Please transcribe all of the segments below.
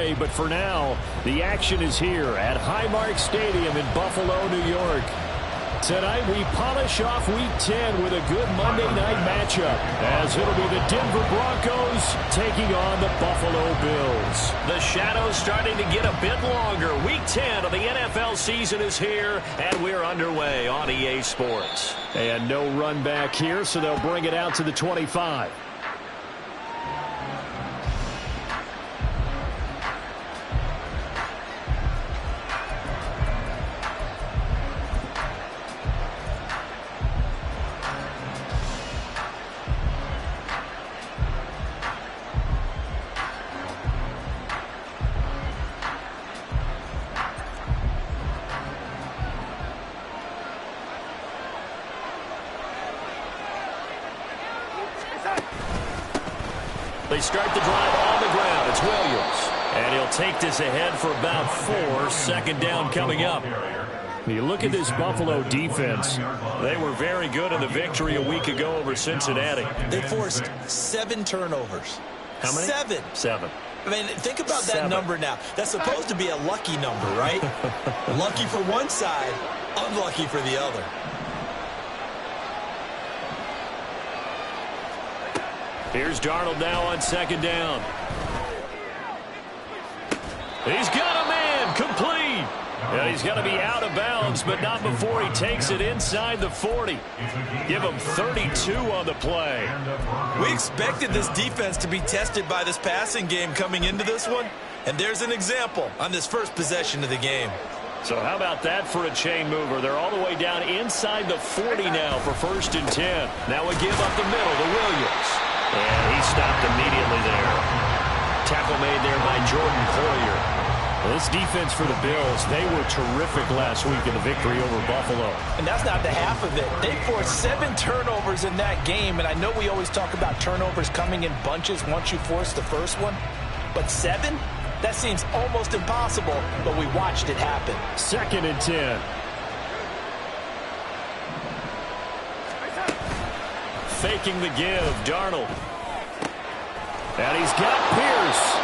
play, but for now, the action is here at Highmark Stadium in Buffalo, New York. Tonight, we polish off Week 10 with a good Monday night matchup, as it'll be the Denver Broncos taking on the Buffalo Bills. The shadows starting to get a bit longer. Week 10 of the NFL season is here, and we're underway on EA Sports. And no run back here, so they'll bring it out to the 25. They start the drive on the ground. It's Williams. And he'll take this ahead for about 4. Second down coming up. You look at this Buffalo defense. They were very good in the victory a week ago over Cincinnati. They forced 7 turnovers. How many? 7. 7. I mean, think about that number now. That's supposed to be a lucky number, right? Lucky for one side, unlucky for the other. Here's Darnold now on second down. He's got a man, complete. And he's going to be out of bounds, but not before he takes it inside the 40. Give him 32 on the play. We expected this defense to be tested by this passing game coming into this one, and there's an example on this first possession of the game. So how about that for a chain mover? They're all the way down inside the 40 now for 1st and 10. Now a give up the middle to Williams. And he stopped immediately there. Tackle made there by Jordan Poyer. Well, this defense for the Bills, they were terrific last week in the victory over Buffalo. And that's not the half of it. They forced 7 turnovers in that game, and I know we always talk about turnovers coming in bunches once you force the first one. But 7? That seems almost impossible, but we watched it happen. 2nd and 10. Faking the give, Darnold. And he's got Pierce.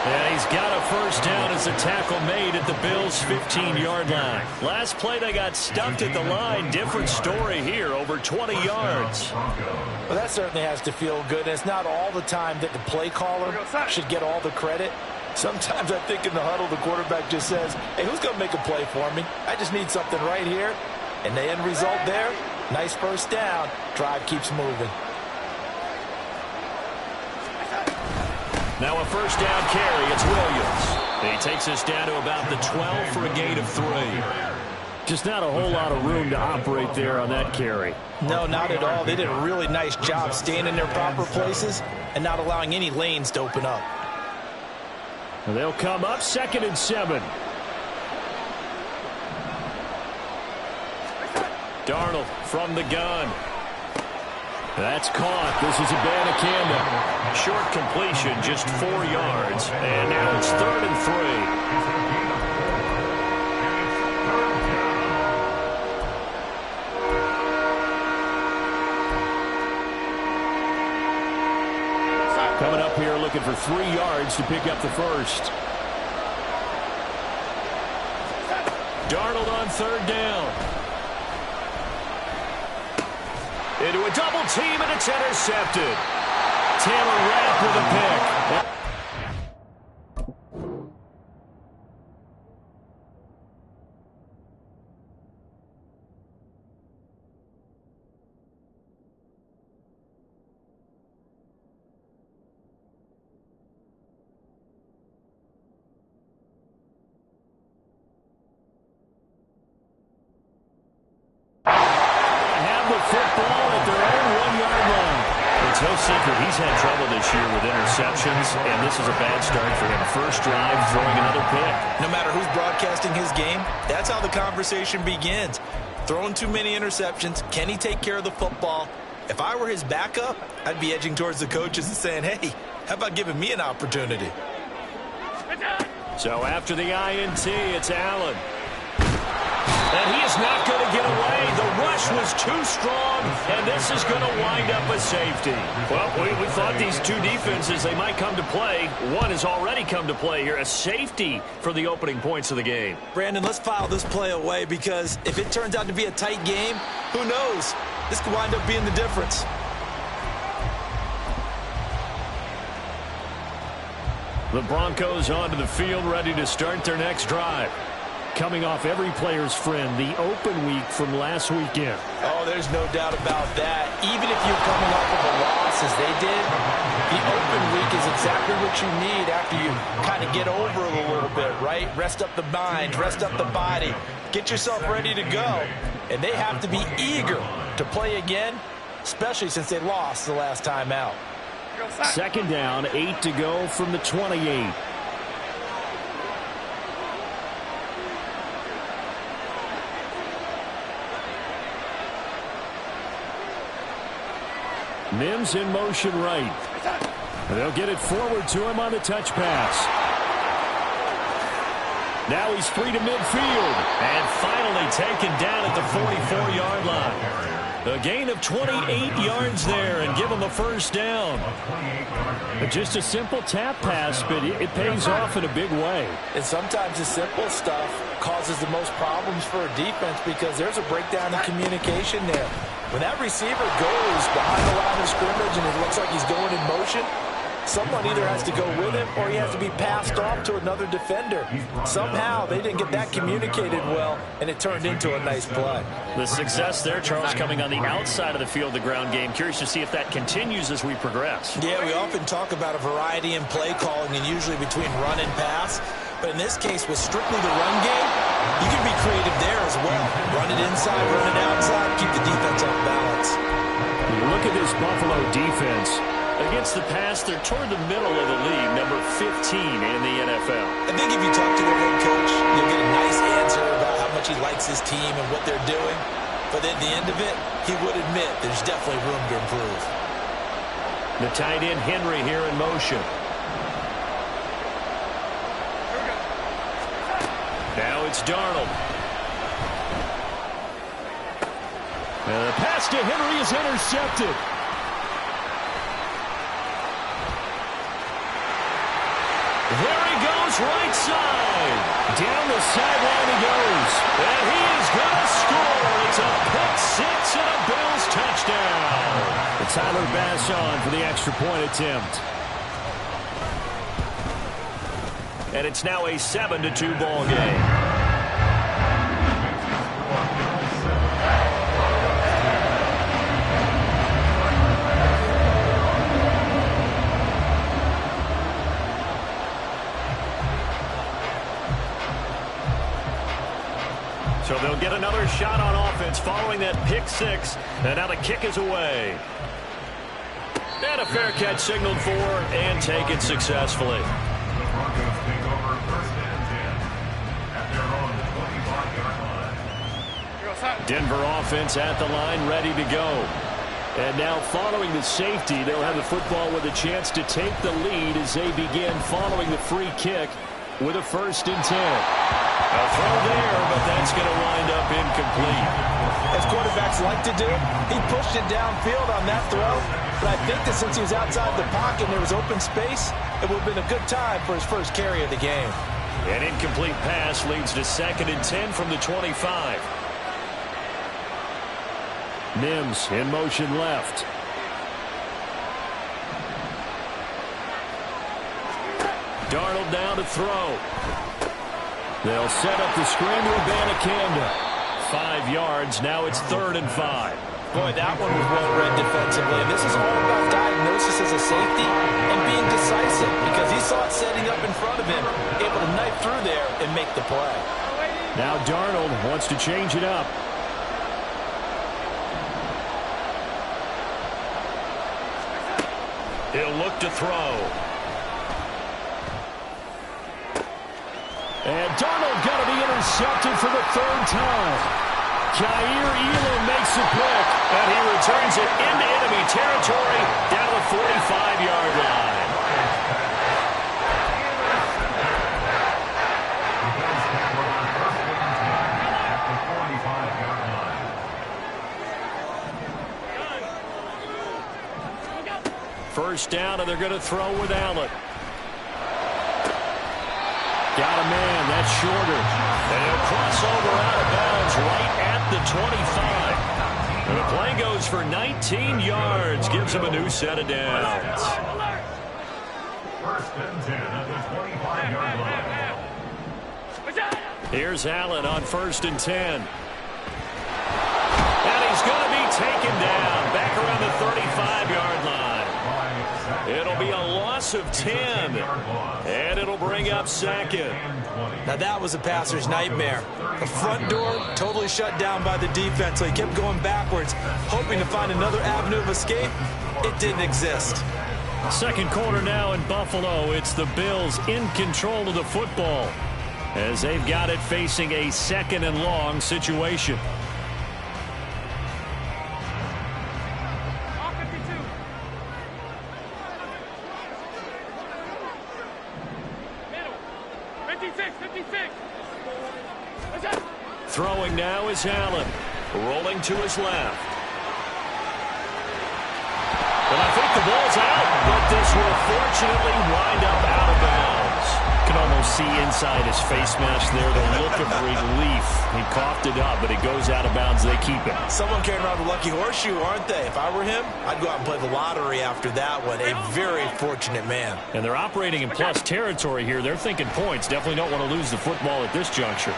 And he's got a first down as a tackle made at the Bills' 15-yard line. Last play, they got stumped at the line. Different story here, over 20 yards. Well, that certainly has to feel good. And it's not all the time that the play caller should get all the credit. Sometimes I think in the huddle, the quarterback just says, hey, who's going to make a play for me? I just need something right here. And the end result there, nice first down. Drive keeps moving. Now a first down carry. It's Williams. He takes us down to about the 12 for a gain of 3. Just not a whole lot of room to operate there on that carry. No, not at all. They did a really nice job staying in their proper places and not allowing any lanes to open up. And they'll come up 2nd and 7. Darnold from the gun. That's caught. This is Abanikanda. Short completion, just 4 yards. And now it's 3rd and 3. Coming up here looking for 3 yards to pick up the first. Darnold on 3rd down. Into a double team, and it's intercepted. Taylor Rapp with a pick. It's no secret he's had trouble this year with interceptions, and this is a bad start for him. First drive, throwing another pick. No matter who's broadcasting his game, that's how the conversation begins. Throwing too many interceptions. Can he take care of the football? If I were his backup, I'd be edging towards the coaches and saying, hey, how about giving me an opportunity? So after the INT, it's Allen. And he is not going to get away. The rush was too strong, and this is going to wind up a safety. Well, we thought these two defenses, they might come to play. One has already come to play here, a safety for the opening points of the game. Brandon, let's file this play away because if it turns out to be a tight game, who knows? This could wind up being the difference. The Broncos onto the field, ready to start their next drive. Coming off every player's friend, the open week from last weekend. Oh, there's no doubt about that. Even if you're coming off of a loss as they did, the open week is exactly what you need after you kind of get over it a little bit, right? Rest up the mind, rest up the body, get yourself ready to go. And they have to be eager to play again, especially since they lost the last time out. Second down, 8 to go from the 28. Mims in motion right. They'll get it forward to him on the touch pass. Now he's free to midfield. And finally taken down at the 44-yard line. A gain of 28 yards there and give him a first down. Just a simple tap pass, but it pays off in a big way. And sometimes the simple stuff causes the most problems for a defense because there's a breakdown in communication there. When that receiver goes behind the line of scrimmage and it looks like he's going in motion, someone either has to go with him or he has to be passed off to another defender. Somehow they didn't get that communicated well, and it turned into a nice play. The success there, Charles, coming on the outside of the field, the ground game. Curious to see if that continues as we progress. Yeah, we often talk about a variety in play calling and usually between run and pass. But in this case, with strictly the run game, you can be creative there as well. Run it inside, run it outside, keep the defense off balance. Look at this Buffalo defense. Against the pass, they're toward the middle of the league, number 15 in the NFL. I think if you talk to their head coach, you'll get a nice answer about how much he likes his team and what they're doing. But at the end of it, he would admit there's definitely room to improve. The tight end Henry here in motion. Now it's Darnold. And the pass to Henry is intercepted. There he goes, right side. Down the sideline he goes. And he is going to score. It's a pick six and a Bills touchdown. And Tyler Bass on for the extra point attempt. And it's now a 7-2 ball game. So they'll get another shot on offense following that pick six. And now the kick is away. And a fair catch signaled for and taken successfully. Denver offense at the line, ready to go. And now following the safety, they'll have the football with a chance to take the lead as they begin following the free kick with a 1st and 10. A throw there, but that's going to wind up incomplete. As quarterbacks like to do, he pushed it downfield on that throw. But I think that since he was outside the pocket and there was open space, it would have been a good time for his first carry of the game. An incomplete pass leads to 2nd and 10 from the 25. Mims in motion left. Darnold now to throw. They'll set up the screen to Abanikanda. 5 yards. Now it's 3rd and 5. Boy, that one was well read defensively. And this is all about diagnosis as a safety and being decisive because he saw it setting up in front of him, able to knife through there and make the play. Now Darnold wants to change it up. He'll look to throw. And Darnold got to be intercepted for the 3rd time. Jair Elam makes a pick, and he returns it into enemy territory down the 45-yard line. first down, and they're going to throw with Allen. Got a man. That's shorter. And he'll cross over out of bounds right at the 25. And the play goes for 19 yards. Gives him a new set of downs. First and 10 at the 25-yard line. Here's Allen on first and 10. And he's going to be taken down back around the 35-yard line. It'll be a loss of 10. And it'll bring up second. Now that was a passer's nightmare. The front door totally shut down by the defense, so he kept going backwards, hoping to find another avenue of escape. It didn't exist. Second quarter now in Buffalo. It's the Bills in control of the football as they've got it facing a second and long situation. Throwing now is Allen. Rolling to his left. And I think the ball's out, but this will fortunately wind up out of bounds. You can almost see inside his face mask there the look of relief. He coughed it up, but it goes out of bounds. They keep it. Someone carrying around the lucky horseshoe, aren't they? If I were him, I'd go out and play the lottery after that one. A very fortunate man. And they're operating in plus territory here. They're thinking points. Definitely don't want to lose the football at this juncture.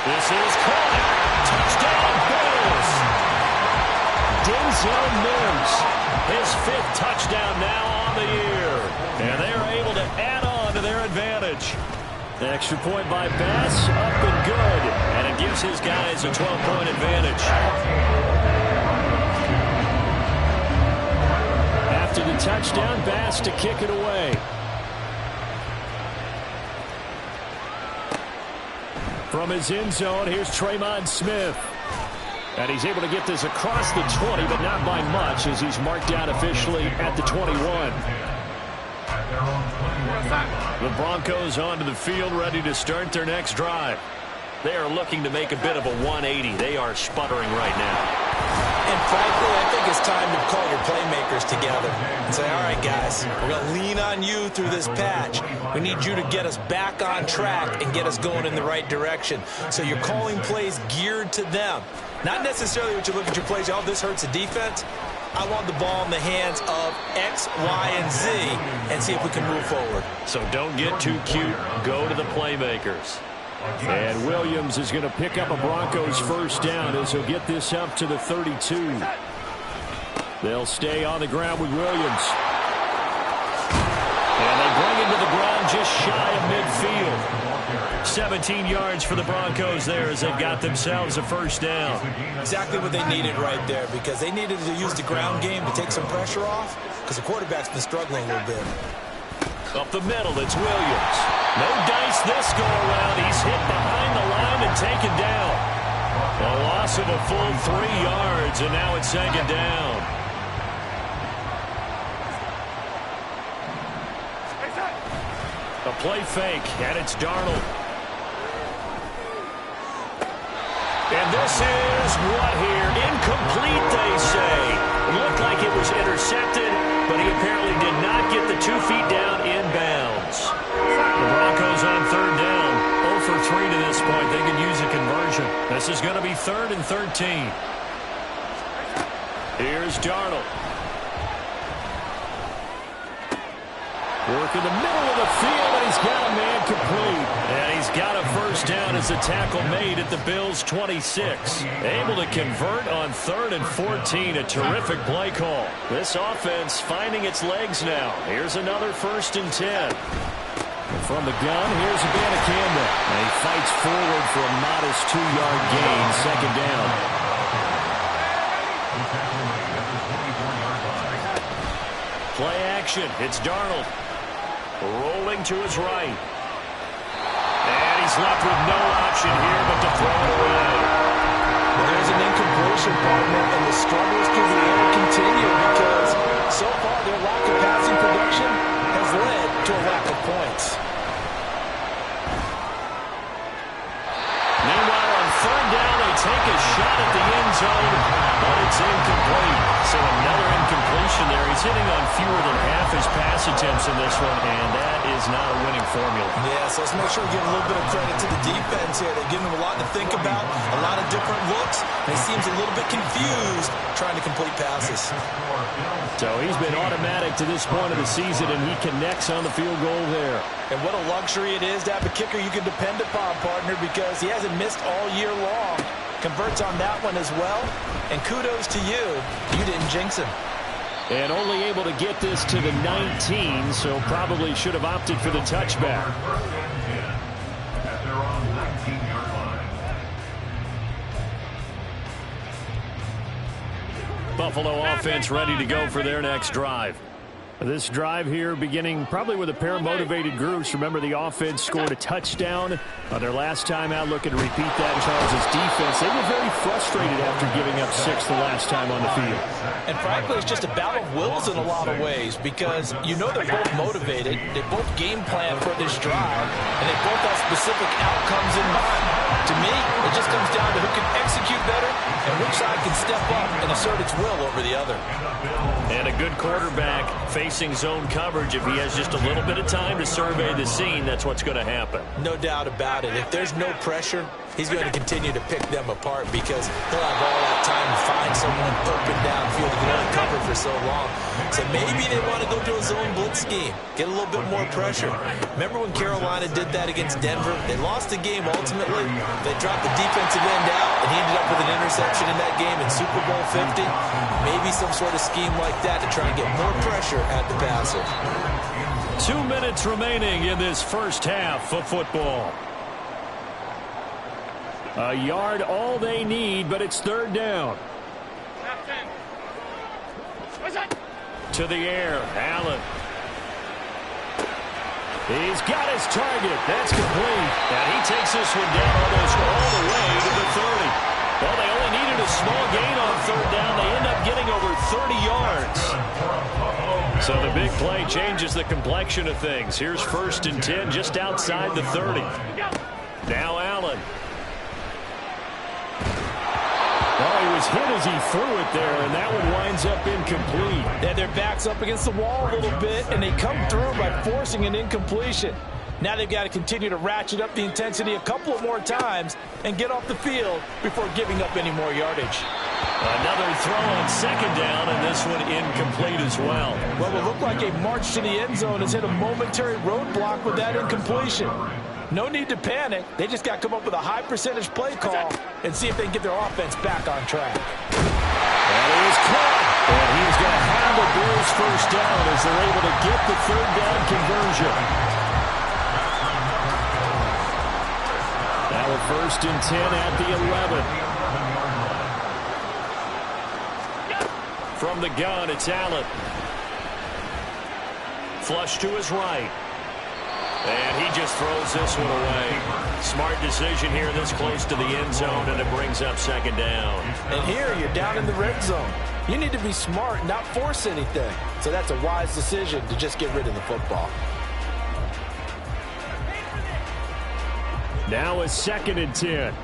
This is caught. Touchdown, Bills. Denzel Mims, his 5th touchdown now on the year. And they're able to add on to their advantage. The extra point by Bass, up and good. And it gives his guys a 12-point advantage. After the touchdown, Bass to kick it away. From his end zone, here's Tremon Smith. And he's able to get this across the 20, but not by much, as he's marked down officially at the 21. The Broncos onto the field, ready to start their next drive. They are looking to make a bit of a 180. They are sputtering right now. And frankly, I think it's time to call your playmakers together and say, all right, guys, we're going to lean on you through this patch. We need you to get us back on track and get us going in the right direction. So you're calling plays geared to them. Not necessarily what you look at your plays, oh, this hurts the defense. I want the ball in the hands of X, Y, and Z and see if we can move forward. So don't get too cute. Go to the playmakers. And Williams is going to pick up a Broncos first down as he'll get this up to the 32. They'll stay on the ground with Williams. And they bring him to the ground just shy of midfield. 17 yards for the Broncos there as they've got themselves a first down. Exactly what they needed right there, because they needed to use the ground game to take some pressure off, because the quarterback's been struggling a little bit. Up the middle, it's Williams. No dice this go around. He's hit behind the line and taken down. A loss of a full 3 yards, and now it's second down. A play fake, and it's Darnold. And this is what here? Incomplete, they say. It looked like it was intercepted, but he apparently did not get the 2 feet down inbounds. The Broncos on third down. 0 for 3 to this point. They could use a conversion. This is going to be 3rd and 13. Here's Darnold. Work in the middle of the field, and he's got a man complete. And he's got a first down as the tackle made at the Bills' 26. Able to convert on 3rd and 14. A terrific play call. This offense finding its legs now. Here's another 1st and 10. From the gun, here's Abanikanda. And he fights forward for a modest 2-yard gain. Second down. Play action. It's Darnold. Rolling to his right. And he's left with no option here but to throw it away. Well, there's an incompletion, partner, and the struggles through the air continue because so far their lack of passing production has led to a lack of points. Meanwhile, on 3rd down, they take a shot at the end zone, but it's incomplete. So another incompletion there. he's hitting on fewer than half his pass attempts in this one, and that is not a winning formula. Yeah, so let's make sure we give a little bit of credit to the defense here. They're giving him a lot to think about, a lot of different looks, and he seems a little bit confused trying to complete passes. So he's been automatic to this point of the season, and he connects on the field goal there. And what a luxury it is to have a kicker you can depend upon, partner, because he hasn't missed all year long. Converts on that one as well. And kudos to you. You didn't jinx him. And only able to get this to the 19, so probably should have opted for the touchback. Buffalo offense ready to go for their next drive. This drive here beginning probably with a pair of motivated groups. Remember, the offense scored a touchdown on their last time out, looking to repeat that in Charles' defense. They were very frustrated after giving up 6 the last time on the field. And frankly, it's just a battle of wills in a lot of ways, because you know they're both motivated, they both game plan for this drive, and they both have specific outcomes in mind. To me, it just comes down to who can execute better and which side can step up and assert its will over the other. And a good quarterback facing zone coverage, if he has just a little bit of time to survey the scene, that's what's going to happen. No doubt about it. If there's no pressure, he's going to continue to pick them apart, because he'll have all that time to find someone open downfield that can only cover for so long. So maybe they want to go to a zone blitz scheme, get a little bit more pressure. Remember when Carolina did that against Denver? They lost the game ultimately. They dropped the defensive end out, and he ended up with an interception in that game in Super Bowl 50. Maybe some sort of scheme like that to try and get more pressure at the passer. 2 minutes remaining in this first half of football. A yard all they need, but it's third down. To the air, Allen. He's got his target. That's complete. And he takes this one down almost all the way to the 30. Well, they only needed a small gain on third down. They end up getting over 30 yards. So the big play changes the complexion of things. Here's 1st and 10 just outside the 30. Now Allen. Well, he was hit as he threw it there, and that one winds up incomplete. Yeah, their back's up against the wall a little bit, and they come through by forcing an incompletion. Now they've got to continue to ratchet up the intensity a couple of more times and get off the field before giving up any more yardage. Another throw on 2nd down, and this one incomplete as well. What will look like a march to the end zone has hit a momentary roadblock with that incompletion. No need to panic. They just got to come up with a high percentage play call and see if they can get their offense back on track. And he is caught. And he's going to have the Bills first down as they're able to get the 3rd down conversion. Now a 1st and 10 at the 11. From the gun, it's Allen. Flush to his right. And he just throws this one away. Smart decision here this close to the end zone, and it brings up 2nd down. And here you're down in the red zone. You need to be smart, not force anything. So that's a wise decision to just get rid of the football. Now a 2nd and 10.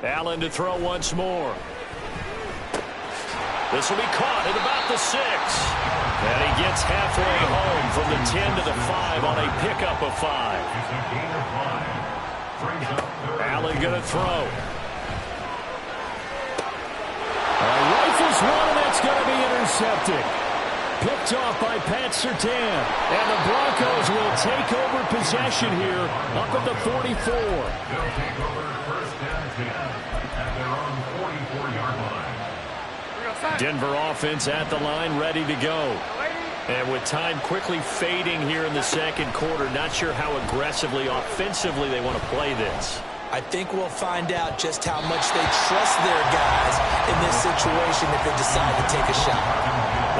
Allen to throw once more. This will be caught at about the 6. And he gets halfway home from the 10 to the 5 on a pickup of 5. Allen going to throw. Rifles one, and that's going to be intercepted. Picked off by Pat Surtain. And the Broncos will take over possession here up at the 44. They'll take over 1st and 10 at their own 44-yard line. Denver offense at the line, ready to go. And with time quickly fading here in the 2nd quarter, not sure how aggressively, offensively they want to play this. I think we'll find out just how much they trust their guys in this situation if they decide to take a shot.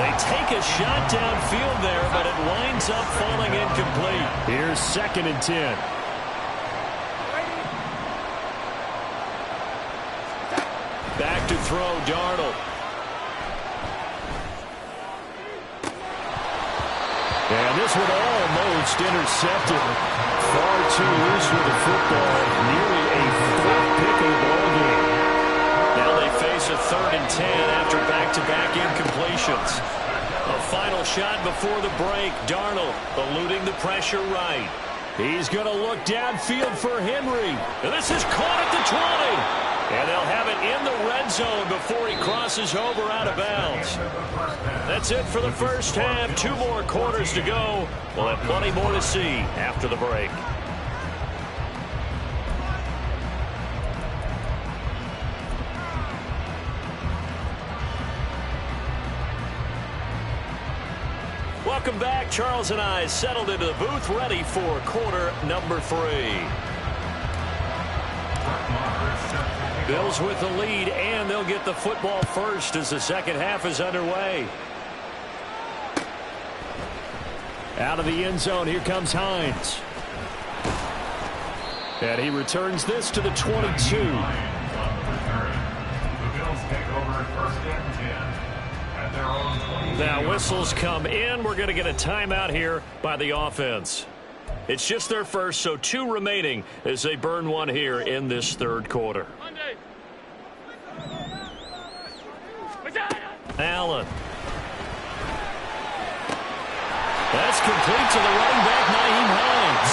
They take a shot downfield there, but it winds up falling incomplete. Here's 2nd and 10. Back to throw, Darnold. And this one almost intercepted. Far too loose with the football. Nearly a 4th pick of the ball game. Now they face a 3rd and 10 after back-to-back incompletions. A final shot before the break. Darnold eluding the pressure right. He's going to look downfield for Henry. And this is caught at the 20. And they'll have it in the red zone before he crosses over out of bounds. That's it for the first half. 2 more quarters to go. We'll have plenty more to see after the break. Welcome back. Charles and I settled into the booth, ready for quarter number 3. Bills with the lead, and they'll get the football first as the second half is underway. Out of the end zone, here comes Hines. And he returns this to the 22. The Bills take over at 1st and 10 at their own 20. Now whistles come in. We're going to get a timeout here by the offense. It's just their first, so 2 remaining as they burn one here in this 3rd quarter. Allen. That's complete to the running back, Nyheim Hines.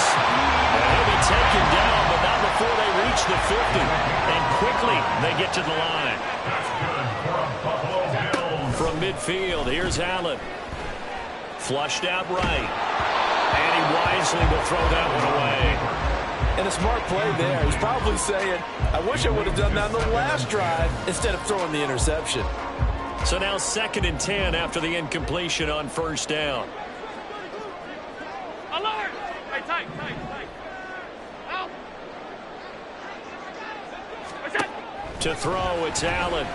And he'll be taken down, but not before they reach the 50. And quickly they get to the line. That's good for Buffalo Bills. From midfield, here's Allen. Flushed out right. And he wisely will throw that one away. And a smart play there. He's probably saying, I wish I would have done that on the last drive instead of throwing the interception. So now 2nd and 10 after the incompletion on 1st down. Alert! Hey, tight. Out. To throw, it's Allen.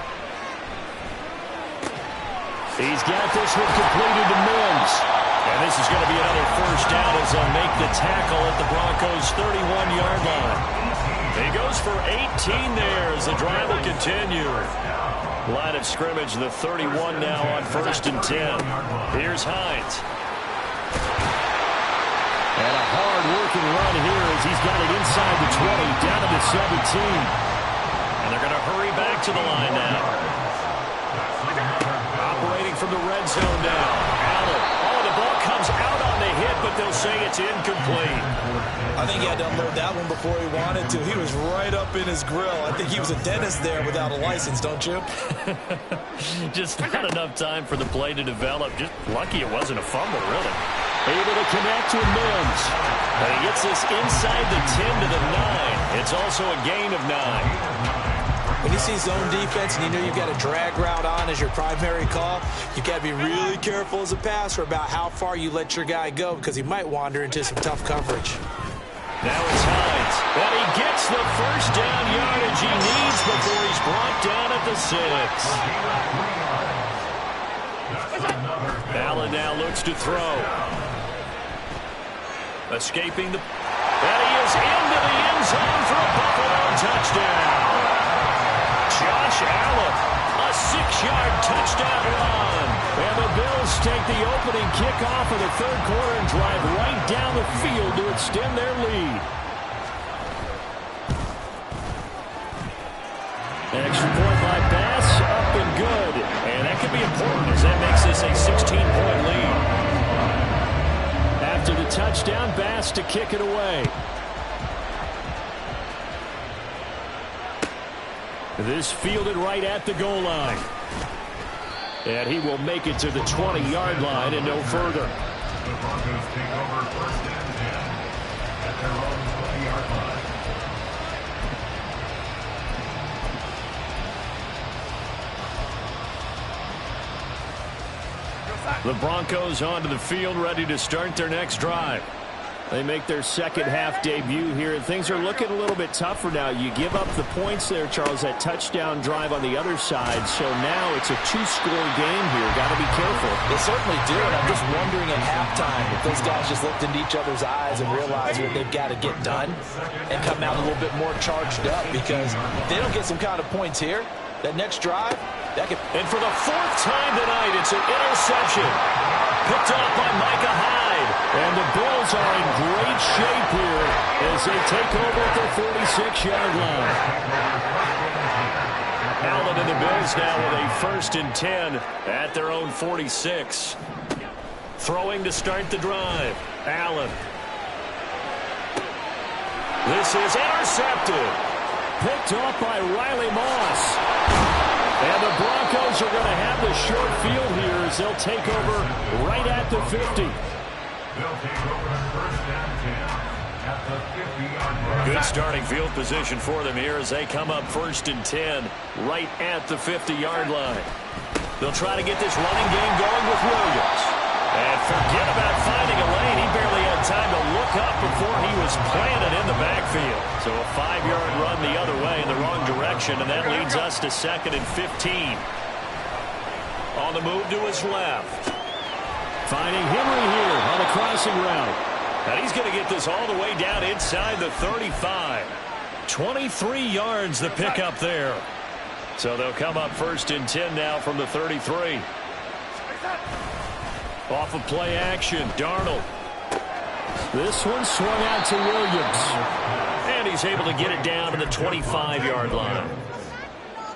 He's got this one completed to Mims. And this is going to be another 1st down as they'll make the tackle at the Broncos' 31-yard line. He goes for 18 there as the drive will continue. Line of scrimmage, the 31 now on 1st and 10. Here's Hines. And a hard-working run here as he's got it inside the 20, down to the 17. And they're going to hurry back to the line now. Operating from the red zone now. Allen. Oh, the ball comes out on the hit, but they'll say it's incomplete. I think he had to unload that one before he wanted to. He was right up in his grill. I think he was a dentist there without a license, don't you? Just not enough time for the play to develop. Just lucky it wasn't a fumble, really. Able to connect with Mims. And he gets this inside the 10 to the 9. It's also a gain of 9. When you see zone defense and you know you've got a drag route on as your primary call, you've got to be really careful as a passer about how far you let your guy go because he might wander into some tough coverage. Now it's Hines. And he gets the 1st down yardage he needs before he's brought down at the 6. Allen now looks to throw. Escaping the... And he is into the end zone for a Buffalo touchdown. Josh Allen, a 6-yard touchdown run. And the Bills take the opening kickoff of the 3rd quarter and drive right down the field to extend their lead. Extra point by Bass, up and good. And that could be important as that makes this a 16-point lead. After the touchdown, Bass to kick it away. This fielded right at the goal line. And he will make it to the 20-yard line and no further. The Broncos take over 1st and 10 at their own 20-yard line. The Broncos onto the field, ready to start their next drive. They make their second half debut here, and things are looking a little bit tougher now. You give up the points there, Charles, that touchdown drive on the other side. So now it's a 2-score game here. Got to be careful. They certainly do, and I'm just wondering at halftime if those guys just looked into each other's eyes and realized what they've got to get done and come out a little bit more charged up, because if they don't get some kind of points here, that next drive, And for the fourth time tonight, it's an interception. Picked off by Micah Hyde. And the Bills are in great shape here as they take over at their 46-yard line. Allen and the Bills now with a 1st and 10 at their own 46. Throwing to start the drive. Allen. This is intercepted. Picked off by Riley Moss. And the Broncos are going to have the short field here as they'll take over right at the 50. They'll take over the 1st and 10 at the 50-yard line. Good starting field position for them here as they come up 1st and 10 right at the 50-yard line. They'll try to get this running game going with Williams. And forget about finding a lane. He barely had time to look up before he was planted in the backfield. So a 5-yard run the other way in the wrong direction, and that leads us to 2nd and 15. On the move to his left. Finding Henry here on the crossing route. And he's going to get this all the way down inside the 35. 23 yards the pickup there. So they'll come up 1st and 10 now from the 33. Off of play action, Darnold. This one swung out to Williams. And he's able to get it down to the 25-yard line.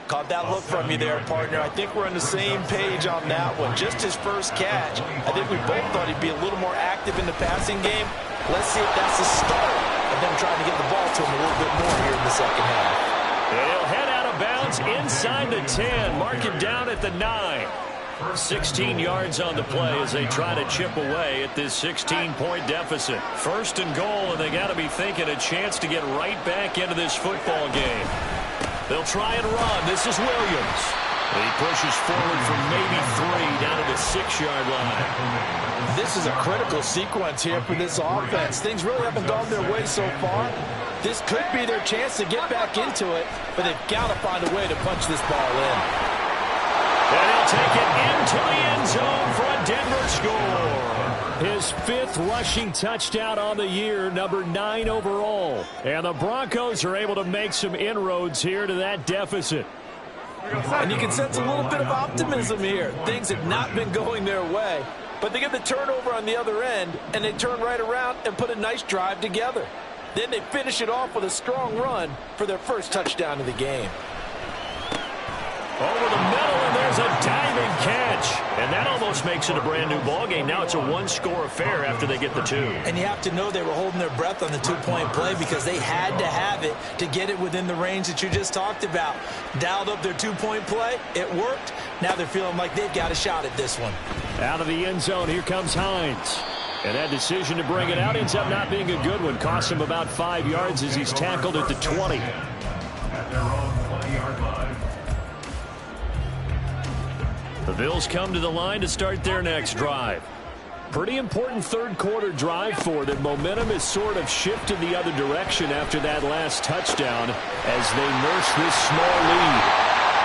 Caught that look from you there, partner. I think we're on the same page on that one. Just his first catch. I think we both thought he'd be a little more active in the passing game. Let's see if that's the start of them trying to get the ball to him a little bit more here in the second half. He'll head out of bounds inside the 10. Mark him down at the 9. 16 yards on the play as they try to chip away at this 16-point deficit. 1st and goal, and they got to be thinking a chance to get right back into this football game. They'll try and run. This is Williams. He pushes forward from maybe 3 down to the 6-yard line. This is a critical sequence here for this offense. Things really haven't gone their way so far. This could be their chance to get back into it, but they've got to find a way to punch this ball in. And he'll take it into the end zone for a Denver score. His 5th rushing touchdown on the year, number 9 overall. And the Broncos are able to make some inroads here to that deficit. And you can sense a little bit of optimism here. Things have not been going their way, but they get the turnover on the other end, and they turn right around and put a nice drive together. Then they finish it off with a strong run for their first touchdown of the game. Over the middle, and there's a diving catch. And that almost makes it a brand-new ball game. Now it's a one-score affair after they get the 2. And you have to know they were holding their breath on the 2-point play because they had to have it to get it within the range that you just talked about. Dialed up their 2-point play. It worked. Now they're feeling like they've got a shot at this one. Out of the end zone, here comes Hines. And that decision to bring it out ends up not being a good one. Costs him about 5 yards as he's tackled at the 20. At their own 20-yard line. The Bills come to the line to start their next drive. Pretty important 3rd quarter drive for them. Momentum has sort of shifted the other direction after that last touchdown as they nurse this small lead.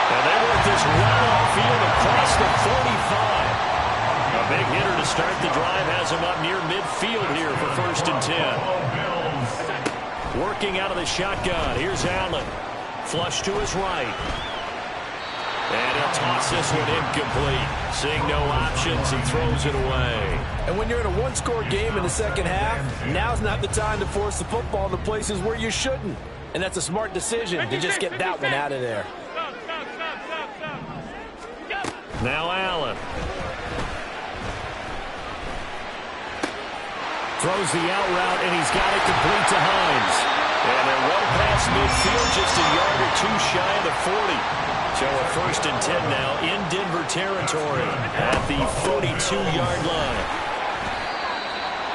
And they work this run off field across the 45. A big hitter to start the drive has him up near midfield here for 1st and 10. Working out of the shotgun. Here's Allen. Flush to his right. And he'll toss this one incomplete. Seeing no options, he throws it away. And when you're in a one-score game in the second half, now's not the time to force the football in the places where you shouldn't. And that's a smart decision to just get that one out of there. Now Allen. Throws the out route, and he's got it complete to Hines. And they're well past midfield, just a yard or 2 shy of the 40. So a 1st and 10 now in Denver territory at the 42-yard line.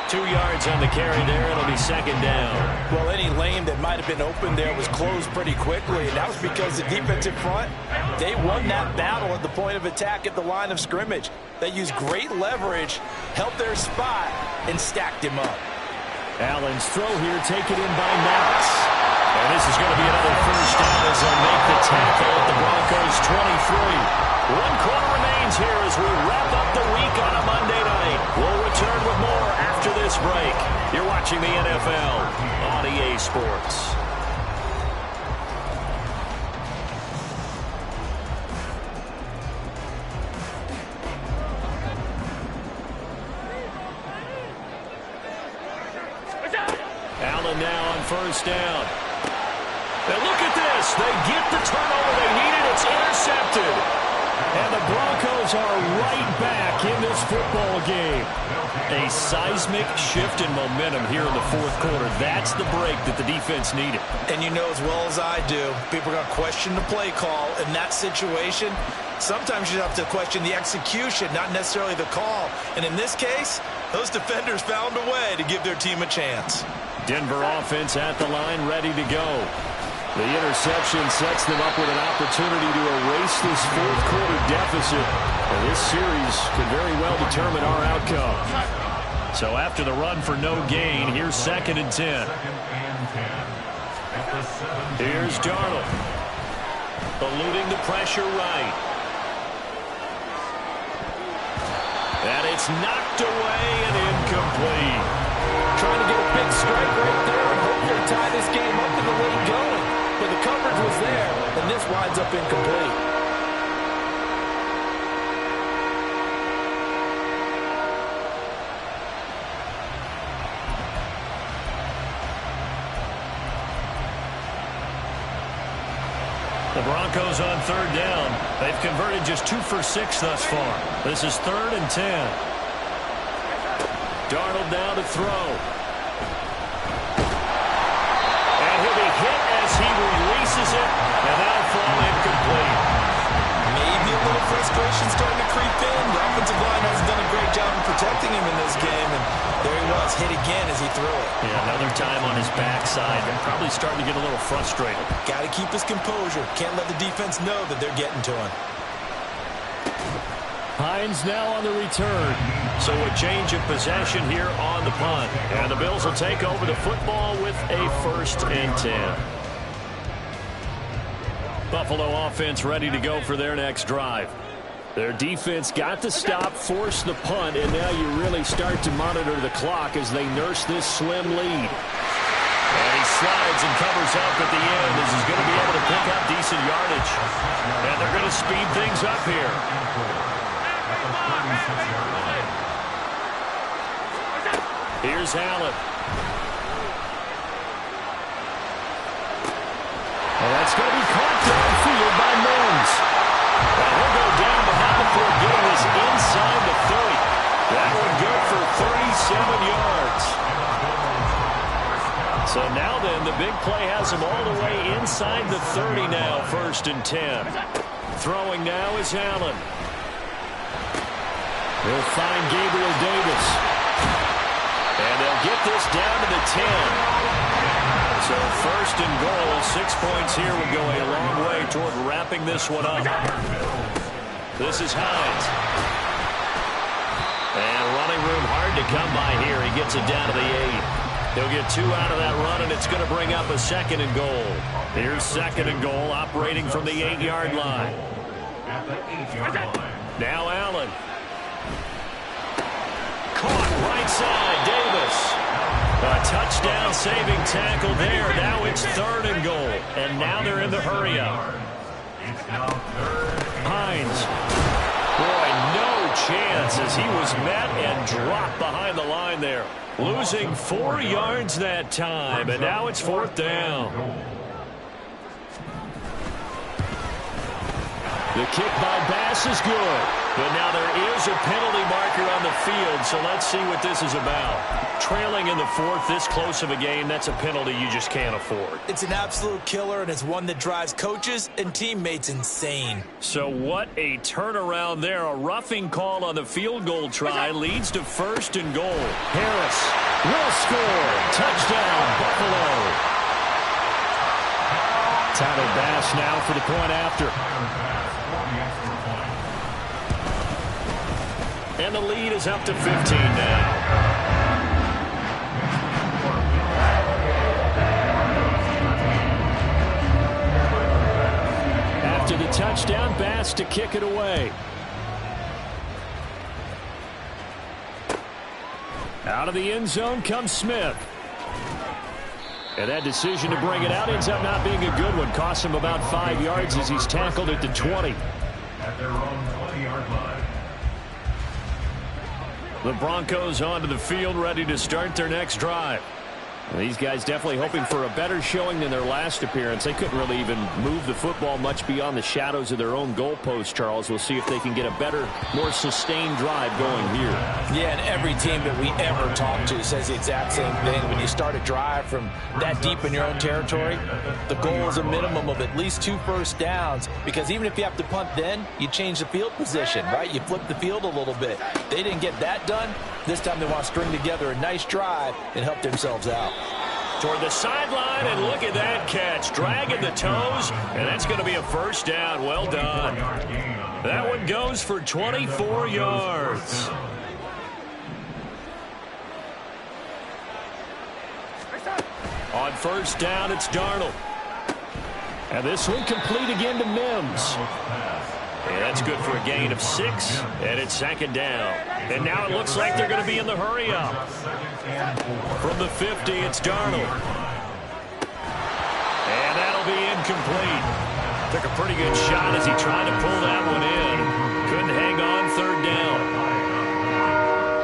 2 yards on the carry there. It'll be 2nd down. Well, any lane that might have been open there was closed pretty quickly, and that was because the defensive front, they won that battle at the point of attack at the line of scrimmage. They used great leverage, held their spot, and stacked him up. Allen's throw here taken in by Knox. And this is going to be another 1st down as they'll make the tackle at the Broncos 23. 1 quarter remains here as we wrap up the week on a Monday night. We'll return with more after this break. You're watching the NFL on EA Sports. Allen now on first down. And look at this. They get the turnover they needed. It's intercepted. And the Broncos are right back in this football game. A seismic shift in momentum here in the fourth quarter. That's the break that the defense needed. And you know as well as I do, people are going to question the play call in that situation. Sometimes you have to question the execution, not necessarily the call. And in this case, those defenders found a way to give their team a chance. Denver offense at the line, ready to go. The interception sets them up with an opportunity to erase this fourth quarter deficit. And this series could very well determine our outcome. So after the run for no gain, here's 2nd and 10. Here's Darnold. Eluding the pressure right. And it's knocked away and incomplete. Trying to get a big strike right there and hopefully tie this game up in the late going. But the coverage was there, and this winds up incomplete. The Broncos on 3rd down. They've converted just 2 for 6 thus far. This is 3rd and 10. Darnold now to throw. And he'll be hit as he releases it, and that'll fall incomplete. Maybe a little frustration starting to creep in. The offensive line hasn't done a great job of protecting him in this game, and there he was, hit again as he threw it. Yeah, another time on his backside. They're probably starting to get a little frustrated. Got to keep his composure. Can't let the defense know that they're getting to him. Hines now on the return. So a change of possession here on the punt. And the Bills will take over the football with a 1st and 10. Buffalo offense ready to go for their next drive. Their defense got the stop, forced the punt, and now you really start to monitor the clock as they nurse this slim lead. And he slides and covers up at the end as he's going to be able to pick up decent yardage. And they're going to speed things up here. Here's Allen. Well, that's going to be caught downfield by Mims. And he'll go down behind before getting this inside the 30. That one good for 37 yards. So now then, the big play has him all the way inside the 30 now, 1st and 10. Throwing now is Allen. They'll find Gabriel Davis. And they'll get this down to the 10. So 1st and goal, 6 points here would go a long way toward wrapping this one up. This is Hines. And running room hard to come by here. He gets it down to the 8. He'll get 2 out of that run, and it's going to bring up a 2nd and goal. Here's 2nd and goal, operating from the 8-yard line. Now Allen. Caught right side, Davis. A touchdown saving tackle there. Now it's 3rd and goal. And now they're in the hurry up. Hines. Boy, no chance as he was met and dropped behind the line there. Losing 4 yards that time. And now it's 4th down. The kick by Bass is good. But now there is a penalty marker on the field, so let's see what this is about. Trailing in the 4th, this close of a game, that's a penalty you just can't afford. It's an absolute killer, and it's one that drives coaches and teammates insane. So what a turnaround there. A roughing call on the field goal try leads to 1st and goal. Harris will score. Touchdown, Buffalo. Tyler Bass now for the point after. And the lead is up to 15 now. After the touchdown, Bass to kick it away. Out of the end zone comes Smith. And that decision to bring it out ends up not being a good one. Costs him about 5 yards as he's tackled at the 20. At their own 20-yard line. The Broncos onto the field, ready to start their next drive. These guys definitely hoping for a better showing than their last appearance. They couldn't really even move the football much beyond the shadows of their own goalpost, Charles. We'll see if they can get a better, more sustained drive going here. Yeah, and every team that we ever talk to says the exact same thing. When you start a drive from that deep in your own territory, the goal is a minimum of at least 2 first downs, because even if you have to punt then, you change the field position, right? You flip the field a little bit. They didn't get that done. This time they want to string together a nice drive and help themselves out. Toward the sideline, and look at that catch. Dragging the toes, and that's going to be a first down. Well done. That one goes for 24 yards. On first down, it's Darnold. And this one complete again to Mims. And that's good for a gain of 6, and it's second down. And now it looks like they're going to be in the hurry-up. From the 50, it's Darnold. And that'll be incomplete. Took a pretty good shot as he tried to pull that one in. Couldn't hang on third down.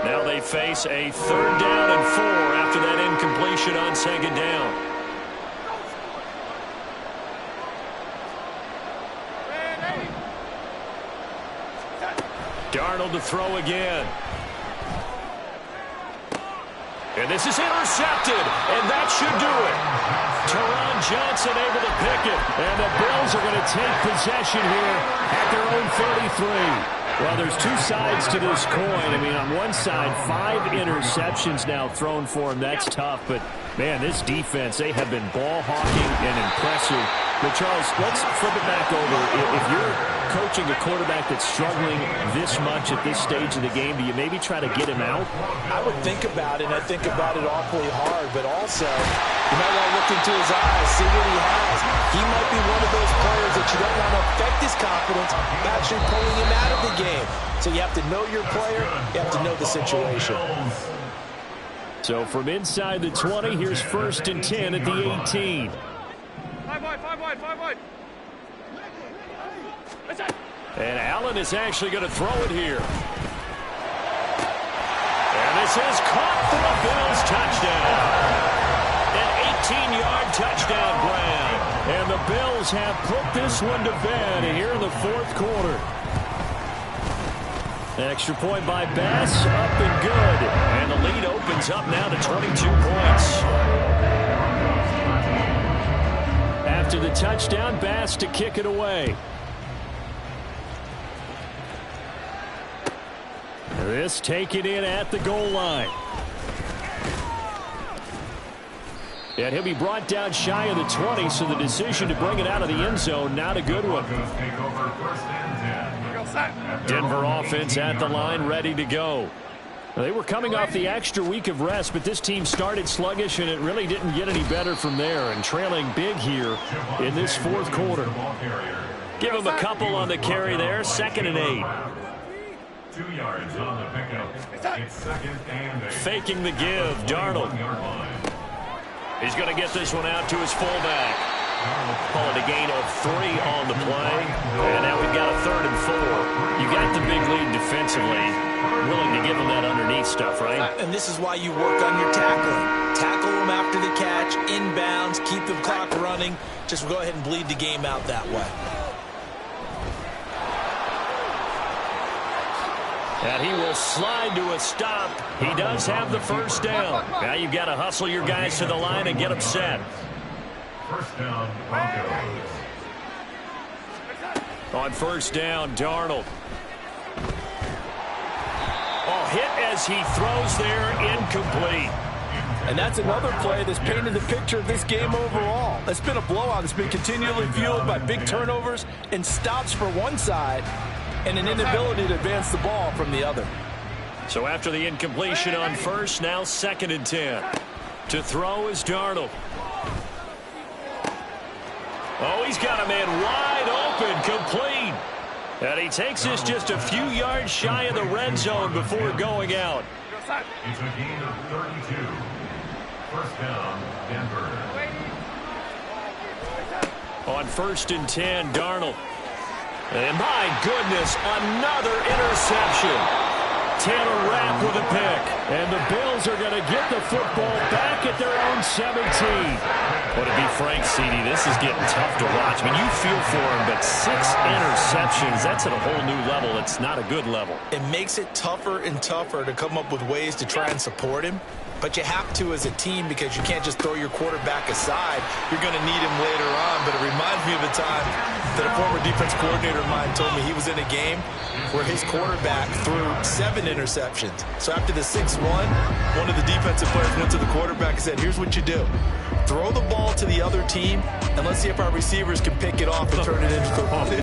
Now they face a third down and 4 after that incompletion on second down. Darnold to throw again. And this is intercepted, and that should do it. Teron Johnson able to pick it, and the Bills are going to take possession here at their own 33. Well, there's 2 sides to this coin. I mean, on one side, 5 interceptions now thrown for him. That's tough, but, man, this defense, they have been ball hawking and impressive. But, Charles, let's flip it back over. If you're coaching a quarterback that's struggling this much at this stage of the game, do you maybe try to get him out? I would think about it, and I think about it awfully hard, but also you might want to look into his eyes, see what he has. He might be one of those players that you don't want to affect his confidence by actually pulling him out of the game. So you have to know your player, you have to know the situation. So from inside the 20, here's first and 10 at the 18. 5 wide. And Allen is actually going to throw it here. And this is caught for a Bills touchdown. An 18-yard touchdown grab. And the Bills have put this one to bed here in the fourth quarter. Extra point by Bass, up and good. And the lead opens up now to 22 points. After the touchdown, Bass to kick it away. This taken in at the goal line. And he'll be brought down shy of the 20, so the decision to bring it out of the end zone, not a good one. Denver offense at the line, ready to go. They were coming off the extra week of rest, but this team started sluggish, and it really didn't get any better from there. And trailing big here in this fourth quarter. Give him a couple on the carry there, 2nd and 8. 2 yards on the pickup. It's 2nd and 8. Faking the give, Darnold. He's going to get this one out to his fullback. Call it a gain of 3 on the play. And now we've got a 3rd and 4. You got the big lead defensively. Willing to give them that underneath stuff, right? And this is why you work on your tackling. Tackle them after the catch, inbounds, keep the clock running. Just go ahead and bleed the game out that way. And he will slide to a stop. He does have the first down. Now you've got to hustle your guys to the line and get them set. First down, Broncos. On first down, Darnold. Oh, hit as he throws there, incomplete. And that's another play that's painted the picture of this game overall. It's been a blowout. It's been continually fueled by big turnovers and stops for one side and an inability to advance the ball from the other. So after the incompletion on first, now 2nd and 10. To throw is Darnold. Oh, he's got a man wide open, complete. And he takes this just a few yards shy of the red zone before going out. It's a gain of 32. First down, Denver. On 1st and 10, Darnold. And my goodness, another interception. Taylor Rapp with a pick. And the Bills are going to get the football back at their own 17. Well, to be frank, CD, this is getting tough to watch. I mean, you feel for him, but 6 interceptions, that's at a whole new level. It's not a good level. It makes it tougher and tougher to come up with ways to try and support him. But you have to as a team because you can't just throw your quarterback aside. You're going to need him later on. But it reminds me of a time that a former defense coordinator of mine told me he was in a game where his quarterback threw 7 interceptions. So after the 6-1, one of the defensive players went to the quarterback and said, here's what you do. Throw the ball to the other team, and let's see if our receivers can pick it off and turn it into the